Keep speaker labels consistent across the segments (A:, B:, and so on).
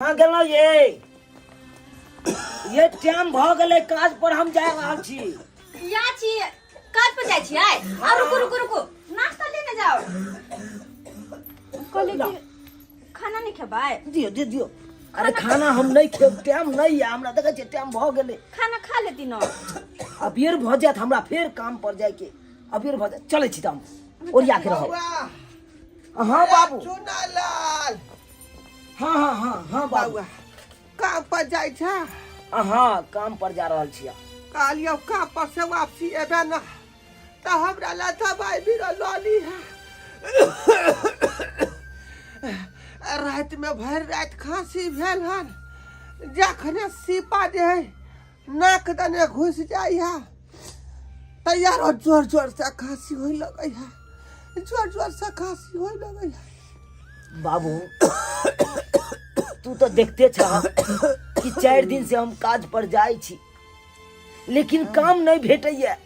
A: हाँ गेलो ये टाइम भ गेलै काज पर हम जा रहल छी।
B: या छी काज पर जाय छी आय। आ रुको नाश्ता लेने जाओ। कहले कि खाना नहीं खेबाय।
A: दियो अरे खाना हम नहीं खेब, टाइम नहीं है हमरा, देखे छी टाइम भ गेलै।
B: खाना खा लेती न।
A: अबेर भ जात हमरा फेर काम पर जाय के। अबेर भ जात, चलै छी हम ओरिया के रहब। हां बाबू
C: चुनालाल।
A: हाँ बाबू
C: काम पर जाय छ।
A: हाँ काम पर जा रहल छी।
C: कालियो काम पर से वापसी एबे न त हमरा ला दवाई भी लली है। रात में भर रात खांसी भेल हन, जखने सीपा दे नाक दने घुस जाय है तैयार जोर जोर से खांसी होय लगै है, जोर से खांसी होय लगै है।
A: बाबू तू तो देखते छ कि 4 दिन से हम काज पर जाय छी, लेकिन काम नहीं भेटैया।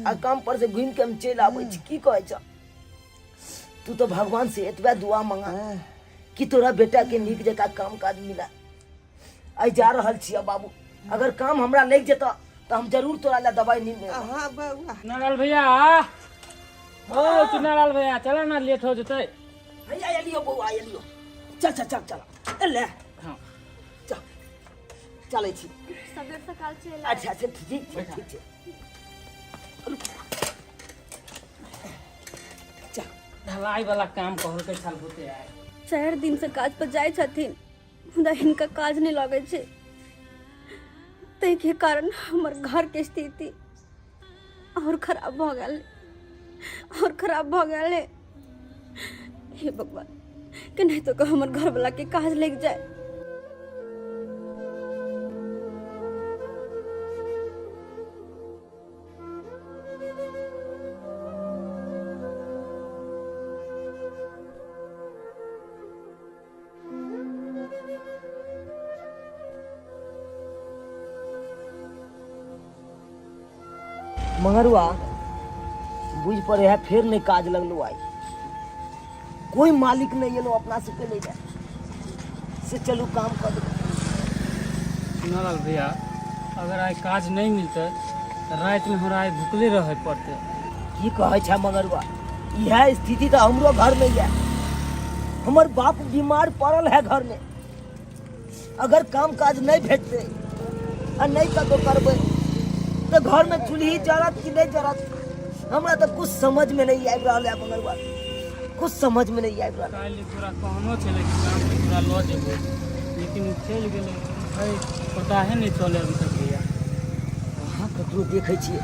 A: आ काम पर से घूम के हम चल आबै छी। की कहै छ? तू तो भगवान से एतबा दुआ मांगा कि तोरा बेटा के नीक जका काम काज मिला। आई जा रहल छी बाबू, अगर काम हमरा लग जेता तो हम जरूर तोरा ला दवाई नहीं लेब।
C: हां बउआ।
D: नालाल भैया ओ चुनालाल भैया चला ना, लेट हो जतै।
A: भैया एलियो बउआ एलियो। चल ले।
D: हां
A: चल चलै छी।
B: सबेर सकाल चल।
A: अच्छा ठीक छै। चल
D: ढलाई वाला काम कहल के साल होते आए।
B: 4 दिन से काज पर जाय छथिन, मुदा हिनका काज नहीं लगे छे। तै के कारण हमर घर के स्थिति और खराब भ गेल। हे भगवान, कि नहीं तो हमर घर वाला के काज लग जाए।
A: मगरुआ बुझ पड़े है, फिर नहीं काज लगलो। आई कोई मालिक नहीं एलो अपना से ले जाए से। चलू काम कर दो।
D: नालाल भैया अगर आइ काज नहीं मिलते तो रात में हमरा आइ भूखले रहे पड़ते।
A: की कहे छ मगरुआ, यह स्थिति तो हमरो घर में है। हमर बाप बीमार पड़ल है घर में। अगर काम काज नहीं भेटते और नहीं कतो करबे तो घर में चूल्ही जरत कि नहीं जरत, हमरा तो कुछ समझ में नहीं आबि रहल है मगरुआ, कुछ समझ में नहीं आबि रहल।
D: काल्हि तोरा कहनो छले कि काम पे तोरा ल जेबो, लेकिन उ चल गेले। भाई पता है नहीं चले अभी तक भैया।
A: हाँ ककरो देखे छियै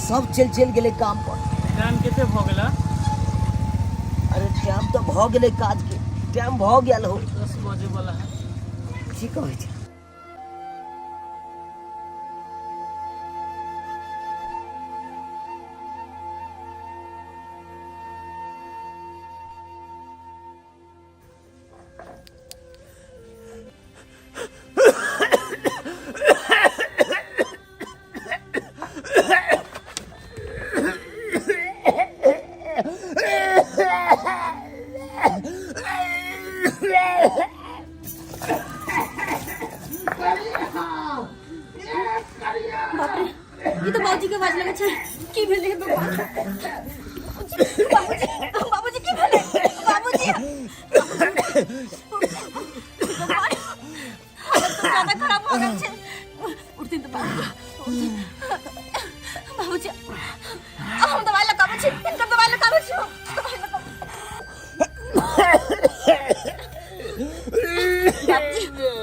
A: सब चल गेले काम पर।
D: टाइम केते भ गेला?
A: अरे टाइम तो भ गेले, काज के टाइम भ गेल हो।
D: 10 बजे वाला है।
A: की कहै छै?
B: ये तो बाबूजी के आवाज लगे छे। की भेले भगवान? बाबूजी की भेले? बाबूजी भगवान, हालत तो ज्यादा खराब हो गई छे। उठती तो बाबूजी हम दवाई लगाबे छी। इनका दवाई लगाबे छी।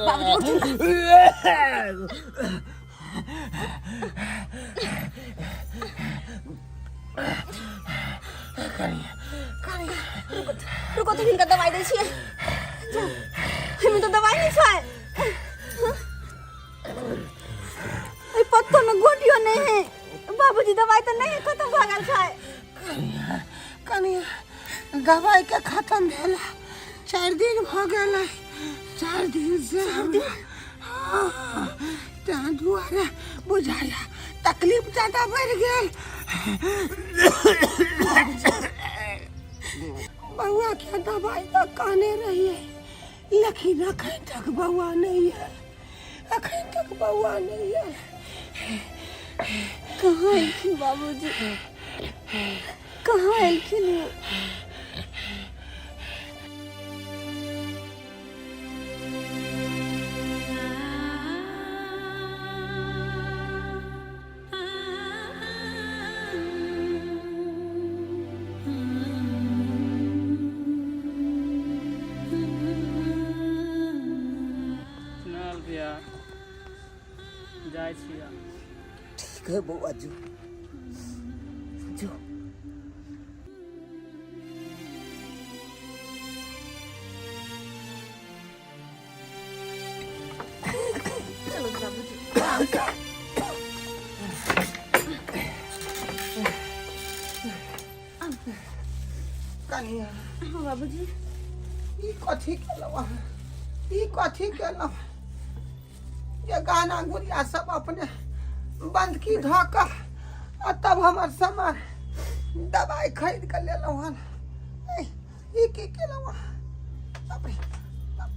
B: बाबूजी रुको तो इनका दवाई दे छिए। हमें तो दवाई नहीं छे। ए पत्तो में गोटियो नहीं है। बाबूजी दवाई तो नहीं खत्म भ गेल छे।
C: कनी दवाई के खत्म भेला 4 दिन भ गेल। 4 दिन से तां दुआरे बुझाया तकलीफ ज्यादा बढ़ गेल। बउआ के दवाई तो कहने रहिए, लेकिन अखन तक बउआ नहीं है, अखन तक बउआ नहीं है।
B: कहाँ एलखिन बाबूजी, कहाँ एलखिन वो?
D: चल भैया जाइ छियै।
A: ठीक है बउआ जो जो।
B: चलो बाबूजी।
C: कनिया
B: हाँ बाबूजी।
C: ई कथी केलहुँ, ई कथी केलहुँ? ये गाना गुड़िया सब अपने बंद की धोकर और तब हमार सामान दवाई खरीद कर लेलहुँ हन। ई की केलहुँ? बाप रे, बाप।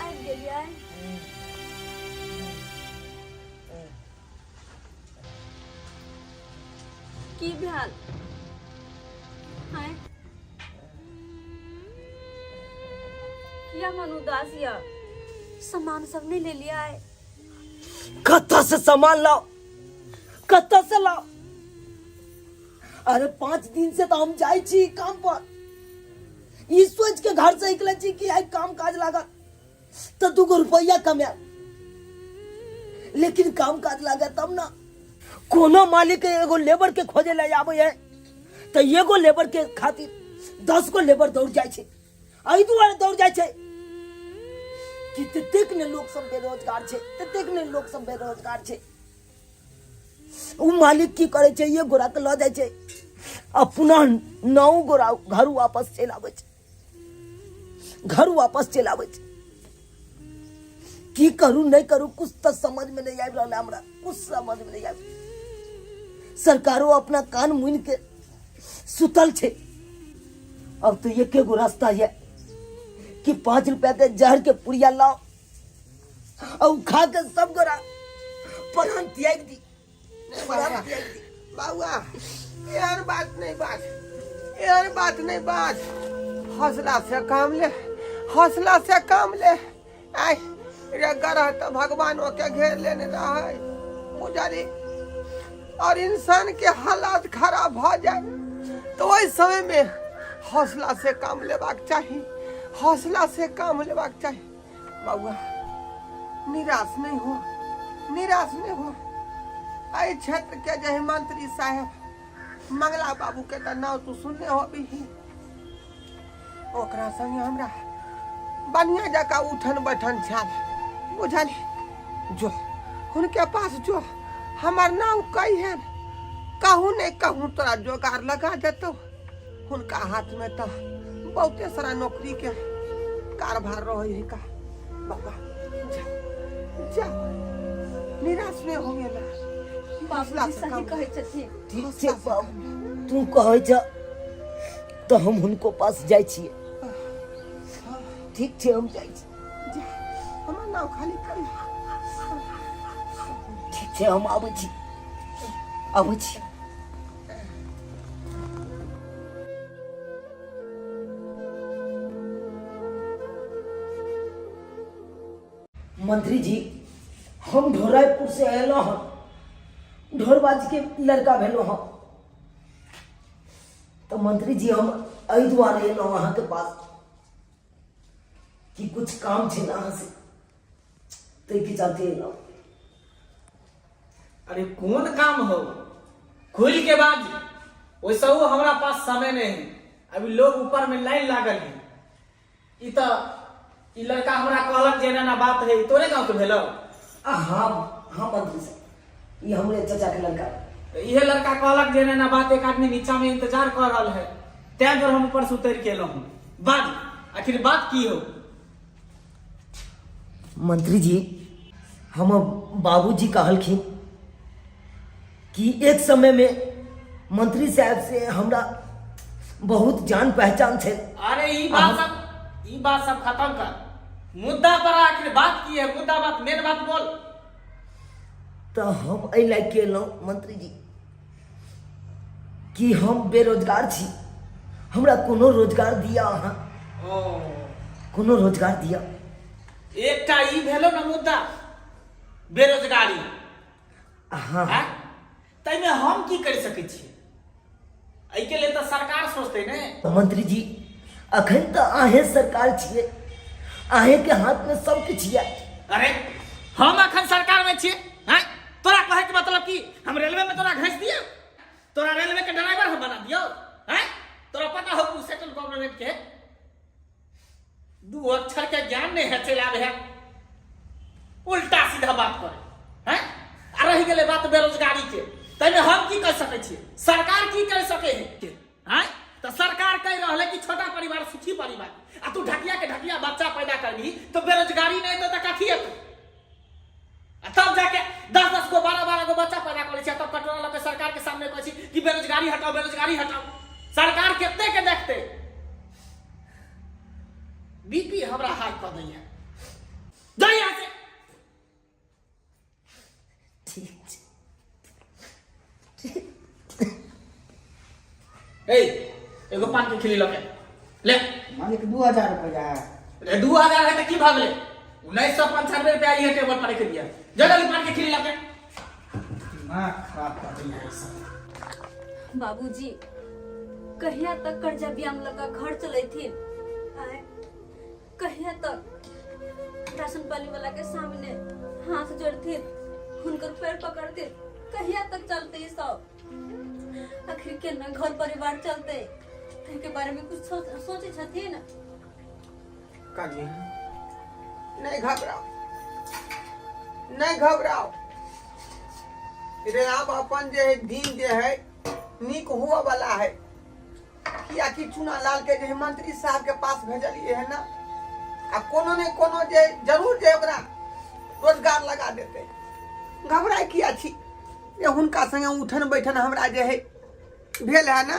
B: आबि गेलियै। की भेल? हैं? किया मन उदास या? सामान सब नहीं ले लिया है?
A: कत्ता से सामान लाओ, कत्ता से लाओ। अरे 5 दिन से तो हम जाई छी काम पर, ई सोच के घर से निकले छी कि आई काम काज लागत तो 2 रुपया कमाए, लेकिन काम काज लागत तब ना। कोनो मालिक एगो लेबर के खोजे ले आवे है तो एगो लेबर के खातिर 10 गो लेबर दौड़ जाए छे। एहि दुआरे दौड़ जाए छे कि ततेक ने लोग सब बेरोजगार छे, ततेक ने लोग सब बेरोजगार छे। उ मालिक की करे छे, ये गोरा के ल जाए छे आ पुनः 9 गोरा घर वापस चल आवे छे, घर वापस चल आवे छे। की करूं नहीं करूं कुछ तो समझ में नहीं आबि रहल हमरा, कुछ समझ में नहीं आबि। सरकारो अपना कान मुन के सुतल छे। अब तो एक गो रास्ता है कि 5 रुपया के जहर के पुड़िया लाओ और खा के सब गोरा परान त्याग दी, परान त्याग दी।
C: बाबुआ यार बात नहीं बात, यार बात नहीं बात। हौसला से काम ले, हौसला से काम ले। आई रे गरह तो भगवानों के घेर लेने रहा है पुजारी, और इंसान के हालात खराब हो जाए तो वही समय में हौसला से काम लेबाक चाहिए, हौसला से काम लेबाक चाहिए। बाबुआ निराश नहीं हो, निराश नहीं हो। आई क्षेत्र के जो मंत्री साहब मंगला बाबू के तो नाम तू सुनने हो भी, ओकरा संगे हमरा बढ़िया जका उठन बैठन छाल बुझली। जो उनके पास जो हमार नाम कही है, कहूँ नहीं कहूँ तोरा जोगार लगा देतो। उनका हाथ में तो बहुते सारा नौकरी के कारभार रहे है का। बाबा जा, जा निराश नहीं होंगे ना।
B: बाबूजी सही कहे छथिन।
A: ठीक छे बाबू, तू कहे छ तो हम उनको पास जाय छिए। ठीक छे हम जाय छी।
C: जा हमर नाम खाली कर।
A: ठीक छे हम आबै छी, आबै छी। मंत्री जी हम ढोराईपुर से अयलहुँ हँ, ढोरबाज के लड़का भेलहुँ हँ। तो मंत्री जी हम एहि दुआरे अयलहुँ अहाँ के पास कि कुछ काम छे ना अहाँ से, ताहि के चलते अयलहुँ।
E: अरे कौन काम हो खुल के बाद वैसे वो हमारा पास समय नहीं है। अभी लोग ऊपर में लाइन लागल है। ई तो ई लड़का हमरा कहलक जे ना बात है, तोरे गांव के भेलो?
A: हाँ हाँ मंत्री साहब, ये हमरे चाचा के लड़का।
E: इहे लड़का कहलक जे ना बात, एक आदमी नीचा में इंतजार कर रहा है, तै पर हम ऊपर से उतर के एलहुं। बात आखिर बात की हो?
A: मंत्री जी हम बाबूजी कहलखिन कि एक समय में मंत्री साहब से हमरा बहुत जान पहचान थे।
E: अरे ई बात सब खत्म कर, मुद्दा पर आखिर बात की है, मुद्दा बात मेन बात बोल।
A: तो हम एहि लायक केलहुँ मंत्री जी कि हम बेरोजगार छी, हमरा कोनो रोजगार दिया, अहाँ कोनो रोजगार दिया।
E: एकटा ई भेलो ना मुद्दा बेरोजगारी।
A: हाँ
E: हैं? तैमे हम की कर सकै छी? एहि के लिए तो सरकार सोचते ने।
A: तो मंत्री जी अखन तो अहें सरकार छिए, अहें के हाथ में सब कुछ है।
E: अरे हम अखन सरकार में छिए, हैं? तोरा कहे के मतलब की हम रेलवे में तोरा घिस दिया, तोरा रेलवे के ड्राइवर हम बना दियो, हैं? तोरा पता हो तू सेंट्रल गवर्नमेंट के दू अक्षर के ज्ञान नहीं है, चला है उल्टा सीधा बात करे, हैं? आ रही गेले बात बेरोजगारी के, तैमे हम की कर सके छी? सरकार की कर सके है? हैं? तो सरकार कह रहा है कि छोटा परिवार सुखी परिवार, आ तू ढकिया के ढकिया बच्चा पैदा करबी तो बेरोजगारी नहीं तो कथी है? तब जाके 10-10 को 12-12 को बच्चा पैदा करे छै, तब कटोरा लगे सरकार के सामने कहै छी कि बेरोजगारी हटाओ, बेरोजगारी हटाओ। सरकार कितने के देखते बीपी हमरा हाई कर दैया। जा यहाँ से।
A: ठीक
E: ए एगो पान के खिली लगे ले।
C: मालिक 2000 रुपया है।
E: अरे 2000 है तो की भाग ले? 1995 रुपया ये टेबल पर रख दिया। जल्दी पान के खिली लगे। दिमाग खराब कर दिया सब।
B: बाबूजी कहिया तक कर्जा ब्याम लगा घर चलेथिन? आए कहिया तक राशन पानी वाला के सामने हाथ जोड़थिन, हुनकर पैर पकड़थिन? कहिया तक चलते ये सब? आखिर केना घर परिवार चलते? के बारे में कुछ सोचे छथिन?
C: काजी नहीं घबराओ, नहीं घबराओ। रे आप अपन जे है दिन जे है नीक हुआ वाला है। किया कि चुना लाल के जे मंत्री साहब के पास भेजलिए है ना, आ कोनो ने कोनो जे जरूर जे ओकरा रोजगार लगा देते। घबराए किया छी? ये हुनका संगे उठन बैठन हमरा जे है भेल है ना,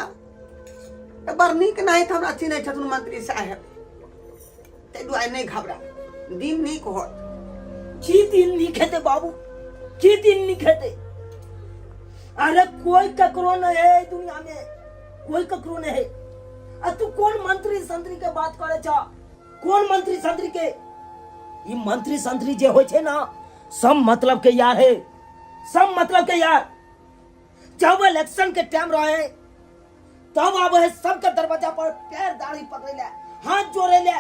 C: तो बड़ नीक नहीं था। हमरा चिन्ह छथुन मंत्री साहब, ते दुआरे नहीं घबरा, दिन नीक होत।
A: की दिन नीक हेते बाबू, की दिन नीक हेते? अरे कोई ककरो नहीं है दुनिया में, कोई ककरो नहीं है। आ तू कौन मंत्री संतरी के बात करे छ? कौन मंत्री संतरी के? ये मंत्री संतरी जे होय छे ना, सब मतलब के यार है, सब मतलब के यार। जब इलेक्शन के टाइम रहे तब आब है सबके दरवाजा पर पैर दाढ़ी पकड़े ले, हाथ जोड़े ले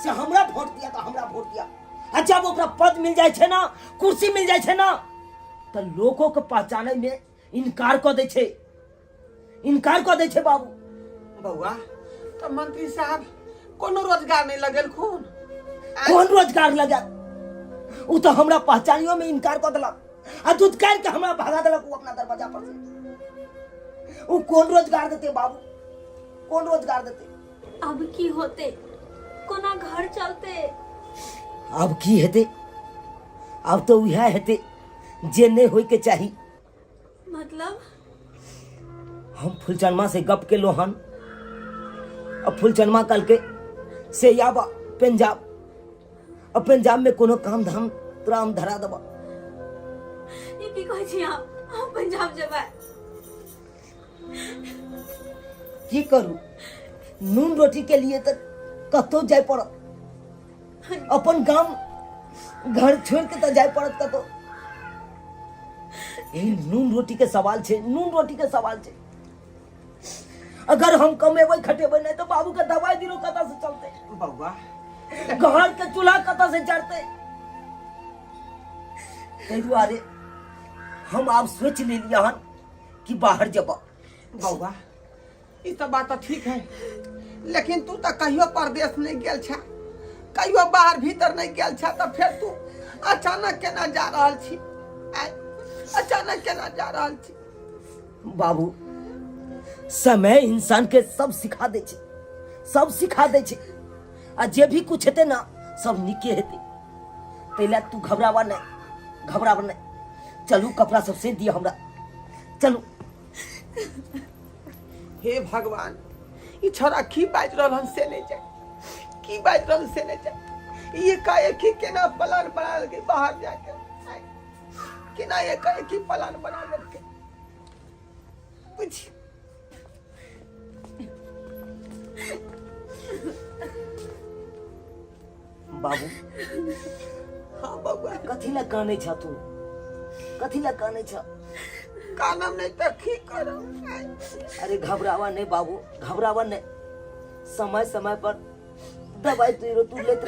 A: से हमरा वोट दिया तो हमरा वोट दिया। आ जब ओकरा पद मिल जाए छे ना, कुर्सी मिल जाए छे ना, तो लोगों के पहचाने में इनकार कर दे छे, इनकार कर दे छे बाबू।
C: बउआ तो मंत्री साहब कोनो रोजगार नहीं लगल खून?
A: कौन रोजगार लगा? उ तो हमरा पहचानियों में इनकार कर दिलक, आ दुदकार के हमरा भगा दिलक उ अपना दरवाजा पर से। उ कौन रोजगार देते बाबू, कौन रोजगार देते?
B: अब की होते? कोना घर चलते?
A: अब की हेते? अब तो वह हेते जे नहीं होय के चाही।
B: मतलब
A: हम फुलचनमा से गप के लोहन, अब फुलचनमा कल के से याबा पंजाब, अब पंजाब में कोनो काम धाम तोरा हम धरा देबा।
B: ये की कहै छी आप पंजाब जेबै?
A: की करू? नून रोटी के लिए तो कतो जाय पड़त, अपन गांव घर छोड़ के तो जाय पड़त कतो। यही नून रोटी के सवाल छे, नून रोटी के सवाल छे। अगर हम कमेबै खटेबै नहीं तो बाबू के दवाई दिलो कता से चलते?
C: बउआ
A: घर के चूल्हा कता से जड़ते? तै दुआरे हम आप सोच ले लिया हन कि बाहर जब।
C: बउआ ई तो बात तो ठीक है, लेकिन तू तो कहियो परदेश नहीं गेल छा, कहियो बाहर भीतर नहीं गेल छा, तो फिर तू अचानक केना जा रहल छी? अचानक केना जा रहल छी?
A: बाबू समय इंसान के सब सिखा दे छे, सब सिखा दे छे। आ जे भी कुछ हेते ना सब निके हेते, तैला तू घबरावा नहीं। घबराब नहीं, चलू कपड़ा सब से दिया हमरा, चलू।
C: हे भगवान, ई छोरा की बाज रहल से ले जाए, की बाज रहल से ले जाए। ये काहे की केना प्लान बना के बाहर जाके, केना ये काहे की प्लान बना के बुझी।
A: बाबू,
C: हाँ बबुआ,
A: कथी ला काने छ तू, कथी ला काने छ?
C: कानम नहीं तो की करम।
A: अरे घबरावा नहीं बाबू, घबरावा नहीं, समय समय पर दवाई तू लेत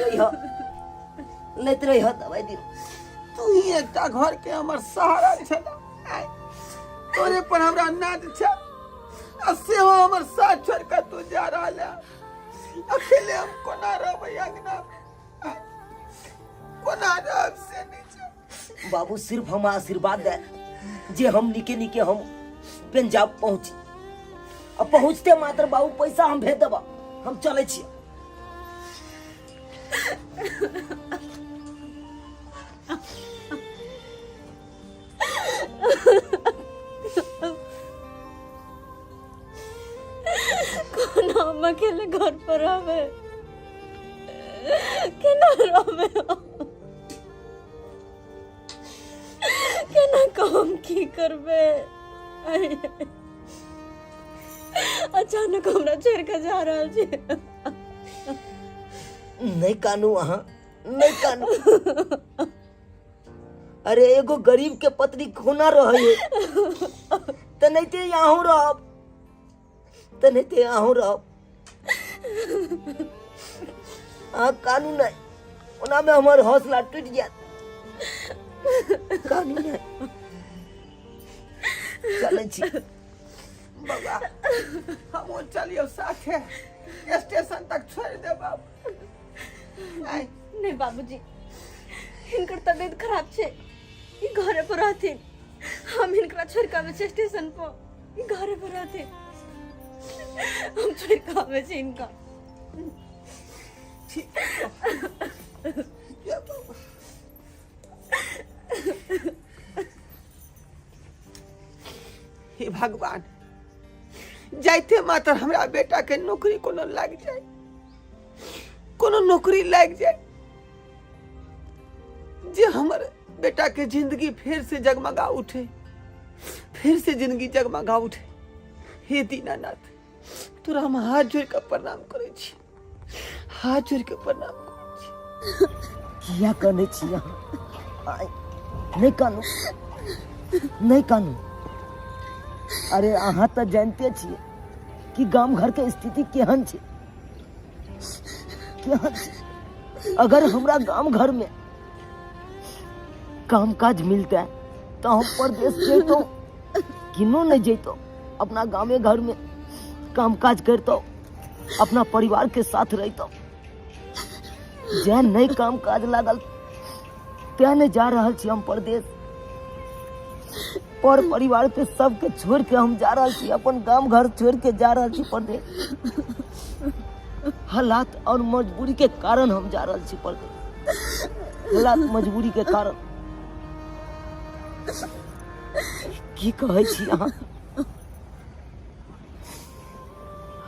A: रही दवाई दी।
C: तू ही एकटा घर के हमर सहारा छ, तोरे पर हमरा नाज छ, सेहो हमर साथ छोड़ के तू जा रहल है। अकेले हम कोना रहबै अंगना, कोना रहब से नीचे।
A: बाबू सिर्फ हम आशीर्वाद दे जे हम निके निके हम पंजाब पहुंची, अब पहुंचते मात्र बाबू पैसा हम भेज देबा, हम चले छी।
B: कोना हम अकेले घर पर आवे, केना रहबे, केना काम की करबे। अचानक हमरा छोड़ के जा रहल छी।
A: नहीं कानू, अहाँ नहीं कानू। अरे एगो गरीब के पत्नी खोना रहे तो नहीं ते यहाँ रहब, तो नहीं ते यहाँ रहब। कानून नहीं, ओना में हमार हौसला टूट जात। कानून नहीं, चले छी।
C: बाबा, हम चलियो साथे स्टेशन तक छोड़ दे बाबू।
B: नहीं बाबूजी, इनकर तबीयत खराब छे, ई घरे पर रहथिन। हम इनकरा छोड़ के आवे स्टेशन पर, ई घरे पर रहथिन। हम छोड़ के आवे छे इनका।
C: ठीक है या बाबा। हे भगवान, जाइते मात्र हमरा बेटा के नौकरी कोनो लग जाए, कोनो नौकरी लग जाए जे हमर बेटा के जिंदगी फिर से जगमगा उठे, फिर से जिंदगी जगमगा उठे। हे दीनानाथ, तोरा हम हाथ जोड़ के प्रणाम करे छी, हाथ जोड़ के प्रणाम करे छी।
A: किया करने छी यहाँ? नहीं कानू, नहीं कानू। अरे अहाँ तो जानते छिए कि गांव घर के स्थिति केहन छे, केहन छे। अगर हमरा गांव घर में काम काज मिलता तो हम परदेश जैतो, किनो नहीं जैतो, अपना गाँव घर में काम काज करतो, अपना परिवार के साथ रहतो। जे नहीं काम काज लागल त्या नहीं जा रहल छी हम परदेश, पर परिवार के सबके छोड़ के हम जा रहल छी, अपन गांव घर छोड़ के जा रहल छी परदेश। हालात और मजबूरी के कारण हम जा रहल छी परदेश, हालात मजबूरी के कारण। की कहे छी अहाँ?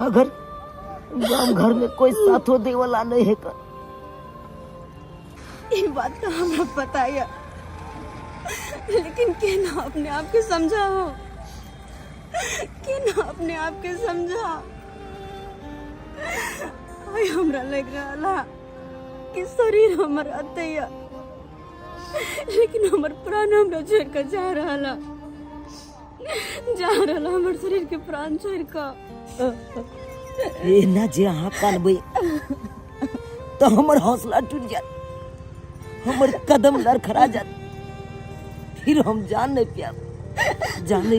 A: अगर गांव घर में कोई साथो दे वाला नहीं है तो
B: ये बात तो हमें पता है, लेकिन केना अपने आप के समझाओ, केना अपने आप के समझा। आई हमरा लग रहा कि शरीर हमर अतैया, लेकिन हमर प्राण हमरा छोड़ के जा रहा हमर शरीर के प्राण छोड़ के।
A: ये ना जे अहाँ कानबे तो हमर हौसला टूट जात, हमर कदम लड़खड़ा जात, फिर हम जान नहीं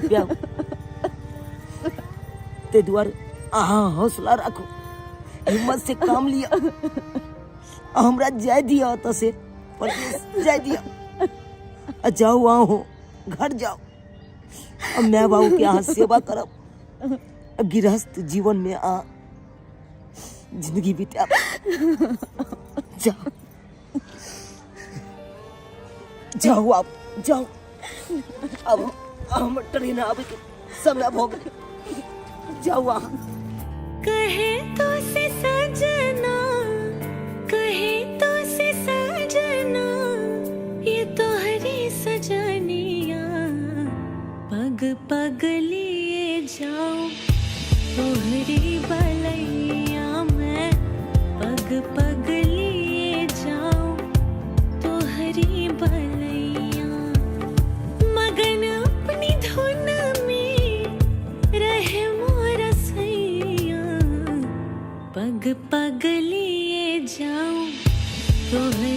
A: पाब। ते द्वारे अहाँ हौसला रखो, हिम्मत से काम लिया, हमरा जाय दिया तो से परदेश जाय दिया। जाओ आओ घर जाओ, अब मैं बाबू के यहाँ सेवा करब, गृहस्थ जीवन में आ जिंदगी बिता। जाओ जाओ आप। जाओ, अब हम ट्रेन आवे के समय हो गए, जाओ आप।
F: कहे तो से सजना, कहे तो से सजना, ये तोहरी सजनिया, पग पग लिए जाऊं तोहरी बलैया में, पग पग लिए जाऊं तोहरी बलैया, मगन अपनी धुन में रहे मोर सैया, पग पग लिए जाऊं तोहरी